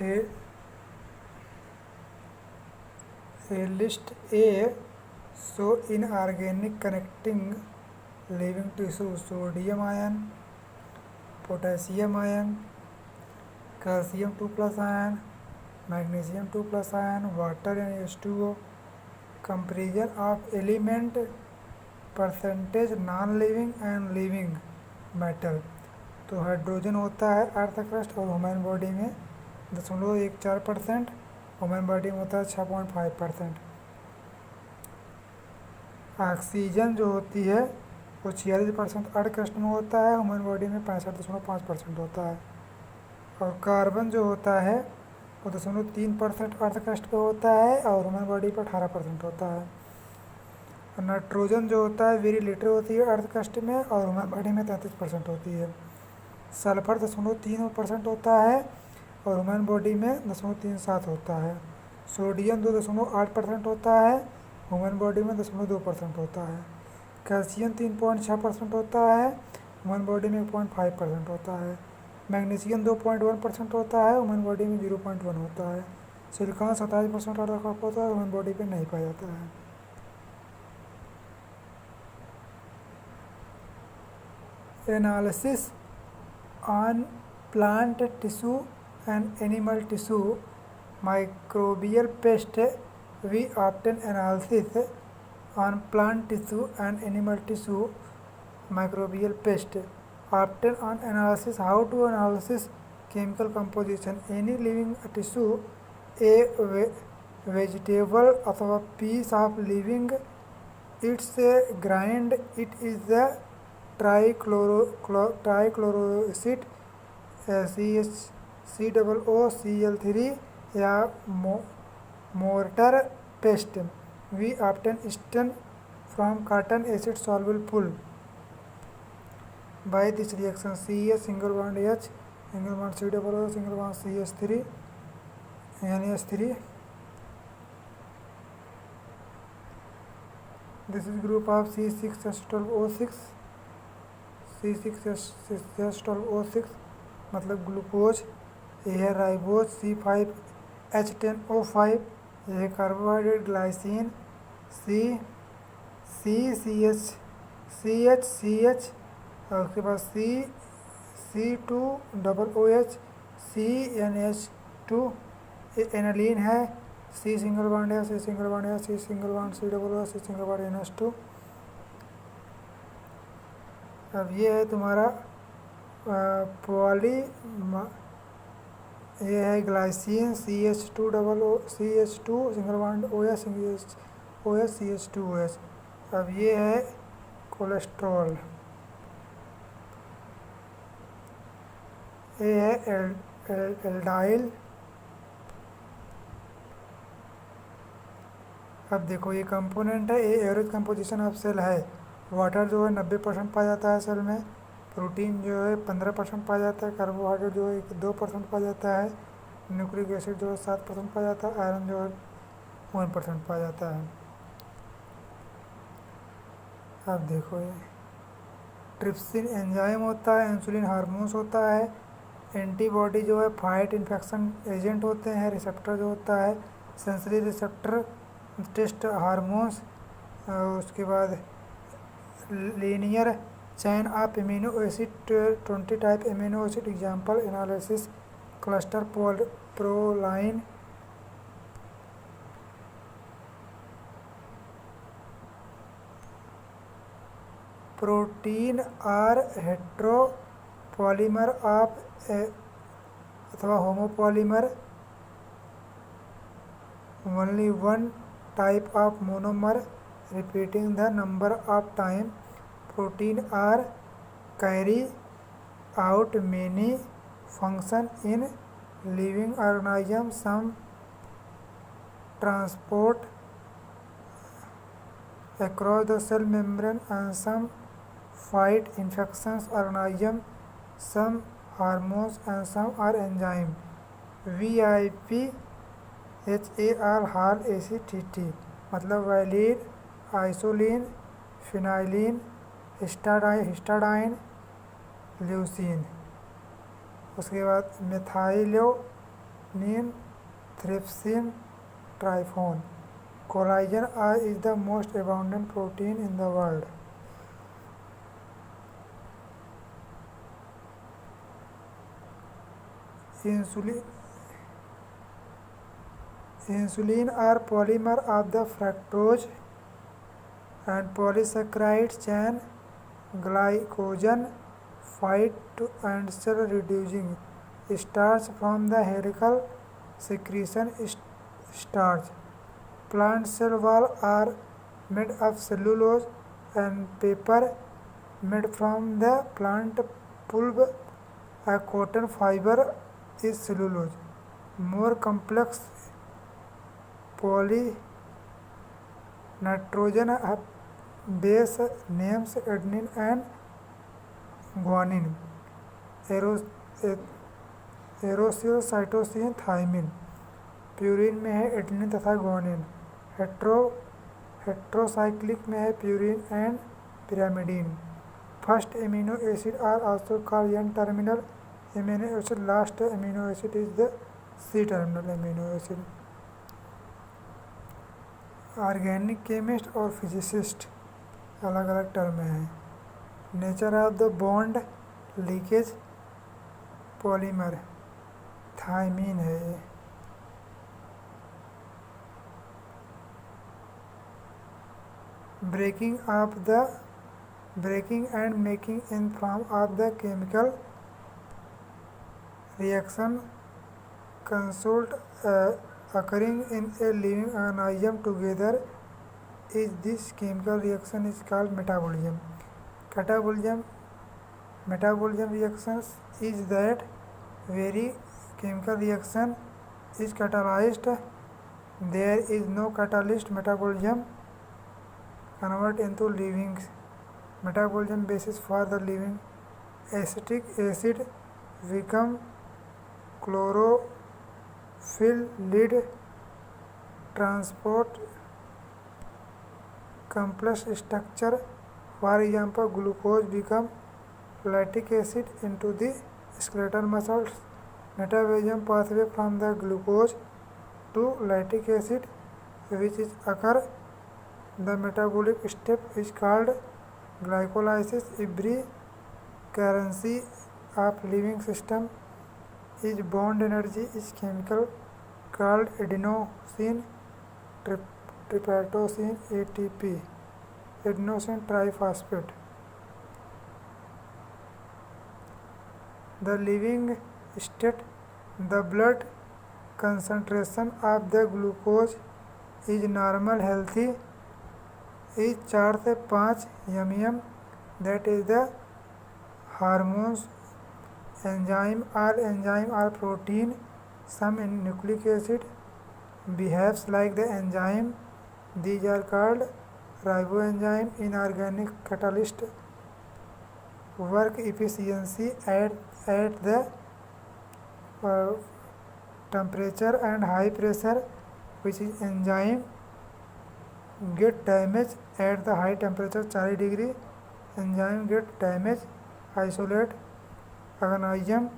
A, list A show inorganic connecting living tissue: sodium ion, potassium ion, calcium 2 plus ion, magnesium 2 plus ion, water and H2O. Comparison of element percentage non living and living metal. तो hydrogen होता है earth crust और human body में 0.14%, human body में होता है 6.5%। Oxygen जो होती है वो 46% अर्थ क्रस्ट में होता है, ह्यूमन बॉडी में 65.5% होता है। और कार्बन जो होता है वो 0.3% अर्थ क्रस्ट पे होता है और ह्यूमन बॉडी पर 18% होता है। नाइट्रोजन जो होता है वेरी लिटर होती है अर्थ क्रस्ट में और ह्यूमन बॉडी में 33% होती है। सल्फर 0.3% होता है और ह्यूमन बॉडी में 0.37 होता है। सोडियम 2.8% होता है, ह्यूमन बॉडी में 0.2% होता है। कैल्शियम 3.6% होता है, ह्यूमन बॉडी में 0.5% होता है। मैग्नीशियम 2.1% होता है, ह्यूमन बॉडी में 0.1 होता है। सिलिकॉन 27% अर्थ क्रस्ट होता है, ह्यूमन बॉडी में नहीं पाया जाता है। Analysis on plant tissue and animal tissue. Microbial pest. We often analysis on plant tissue and animal tissue. Microbial pest. Often on analysis. How to analysis chemical composition? Any living tissue, a vegetable अथवा piece of living, it's grind. It is the trichloroacetic CHCOOCl3 या mortar paste. We obtain stun from cotton acid soluble pull by this reaction CH single bond H single bond COO single bond CH3 NH3। This is group of C6H12O6 C6H12O6 मतलब glucose. ये है ribose C5H10O5। ये है carbohydrate glycine CH और उसके बाद C2OOH CNH2। ये aniline है, C सिंगल बॉन्ड है, C सिंगल बॉन्ड है, C single bond COO C single bond NH2। अब ये है तुम्हारा ये है glycine CH2 single bond OH CH2OH। अब ये है कोलेस्ट्रॉल, ये है एल्डाइल। अब देखो ये कंपोनेंट है, ये एवरेज कंपोजिशन ऑफ सेल है। वाटर जो है 90% पाया जाता है सेल में, प्रोटीन जो है 15% पाया जाता है, कार्बोहाइड्रेट जो है 2% पाया जाता है, न्यूक्लिक एसिड जो है 7% पाया जाता है, आयरन जो है 1% पाया जाता है। अब देखो ये ट्रिप्सिन एंजाइम होता है, इंसुलिन हार्मोन्स होता है, एंटीबॉडी जो है फाइट इन्फेक्शन एजेंट होते हैं, रिसेप्टर जो होता है सेंसरी रिसेप्टर, टेस्ट हार्मोन्स, उसके बाद linear chain of amino acid 20 type amino acid. Example analysis cluster proline. Protein are heteropolymer of अथवा homopolymer, only one type of monomer repeating the number of time. Protein are carry out many function in living organism. Some transport across the cell membrane and some fight infections organism. Some hormones and some are enzyme. VIP HAR hall ACTT मतलब violin, आइसोलिन, फिनाइलिन, हिस्टाडाइन, leucine. उसके बाद मिथाइलो adenine, trypsin, tryptophan. Collagen is the most abundant protein in the world. Insulin are polymer of the fructose and polysaccharide chain. Glycogen fight and cell reducing starch from the helical secretion starch. Plant cell wall are made of cellulose and paper made from the plant pulp. A cotton fiber is cellulose. More complex polynitrogen base names adenine and guanine. Uracil cytosine thymine. Purine में है adenine तथा guanine. Heterocyclic में है purine and pyrimidine. First amino acid are also called N terminal amino acid. Last amino acid is the C terminal amino acid. Organic chemist और physicist अलग अलग term हैं. Nature of the bond leakage polymer thymine है ये. Breaking and making in form of the chemical reaction consult occurring in a living organism together is this chemical reaction is called metabolism. Metabolism reactions is that very chemical reaction is catalyzed. There is no catalyst. Metabolism convert into living. Metabolism basis for the living. Acetic acid become chlorophyll lead transport complex structure. For example, glucose become lactic acid into the skeletal muscles. Metabolism pathway from the glucose to lactic acid which is occur. The metabolic step is called glycolysis. Every currency of living system is bond energy is chemical called adenosine triphosphate ATP. Adenosine triphosphate. The living state, the blood concentration of the glucose is normal healthy is 4 से 5 mmol. That is the hormones. Enzyme are protein. Some nucleic acid behaves like the enzyme. These are called riboenzyme. Inorganic catalyst work efficiency at the temperature and high pressure, which is enzyme get damaged at the high temperature 40 degree. Enzyme get damaged. Isolate organism